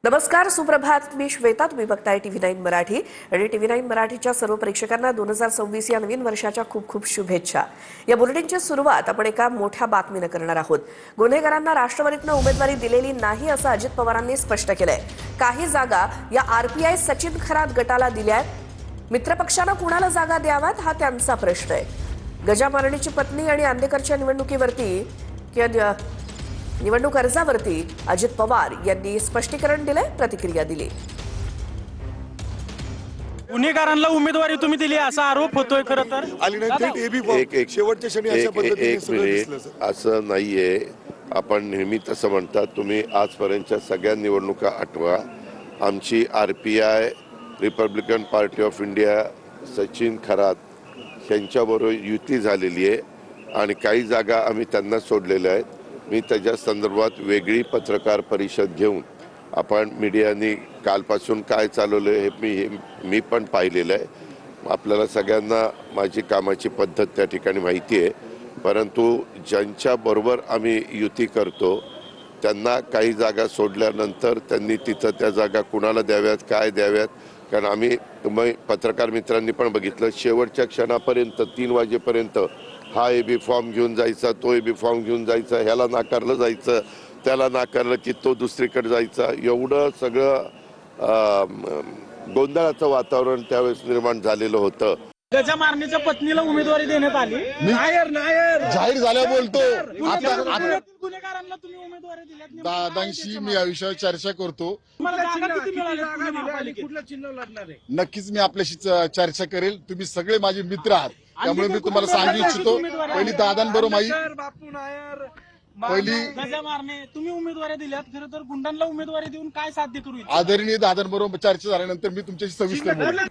नमस्कार, सुप्रभात. मी श्वेता. तुम्ही बघताय TV9 मराठी आणि TV9 मराठीच्या सर्व प्रेक्षकांना 2026 या नवीन वर्षाच्या खूप खूप शुभेच्छा. या बुलेटिनची सुरुवात आपण एका मोठ्या बातमीने करणार आहोत. गुन्हेगारांना राष्ट्रवादीतनं उमेदवारी दिलेली नाही असं अजित पवारांनी स्पष्ट केलंय. काही जागा या RPI सचिन खरात गटाला दिल्यात. मित्रपक्षांना कुणाला जागा द्याव्यात हा त्यांचा प्रश्न आहे. गजामारणीची पत्नी आणि आंदेकरच्या निवडणूक अर्जावरती अजित पवार यांनी स्पष्टीकरण दिलंय, प्रतिक्रिया दिली. गुन्हेगारांना उमेदवारी तुम्ही दिली असा आरोप होतोय. खरं तर शेवटच्या क्षणी अशा पद्धतीने सगळं दिसलं सर. असं नाहीये. आपण नेहमी तसं म्हणतात. तुम्ही आजपर्यंतच्या सगळ्या निवडणुका आठवा. आमची RPI Republican party of India Sachin Kharat यांच्याबरोबर युती झालेली आहे आणि काही जागा आम्ही त्यांना सोडलेल्या आहेत. मी त्याच्या संदर्भात वेगळी पत्रकार परिषद घेऊन आपण मीडियानी कालपासून काय चालवलं हे मी पण पाहिलेलं आहे. आपल्याला सगळ्यांना माझी कामाची पद्धत त्या ठिकाणी माहिती आहे. परंतु ज्यांच्याबरोबर आम्ही युती करतो त्यांना काही जागा सोडल्यानंतर त्यांनी तिथं त्या जागा कुणाला द्याव्यात, काय द्याव्यात, कारण आम्ही पत्रकार मित्रांनी पण बघितलं शेवटच्या क्षणापर्यंत 3 वाजेपर्यंत हा AB फॉर्म घेऊन जायचा, तो AB फॉर्म घेऊन जायचा, ह्याला नाकारलं जायचं, त्याला नाकारलं की तो दुसरीकडे जायचा. एवढं सगळं गोंधळाचं वातावरण त्यावेळेस निर्माण झालेलं होतं. गजामारणीच्या पत्नीला उमेदवारी देण्यात आली. जाहीर झाल्या बोलतो. गुन्हेगारांना तुम्ही उमेदवारी दिल्यात. दादांशी मी या विषयावर चर्चा करतो. नक्कीच मी आपल्याशी चर्चा करेल. तुम्ही सगळे माझे मित्र आहात, त्यामुळे मी तुम्हाला सांगू इच्छितो. पहिली दादांबरोबर गजामारणे तुम्ही उमेदवारी दिल्यात. खरं तर गुंडांना उमेदवारी देऊन काय साध्य करू इच्छिता? आदरणीय दादांबरोबर चर्चा झाल्यानंतर मी तुमच्याशी सविस्तर बोलेन.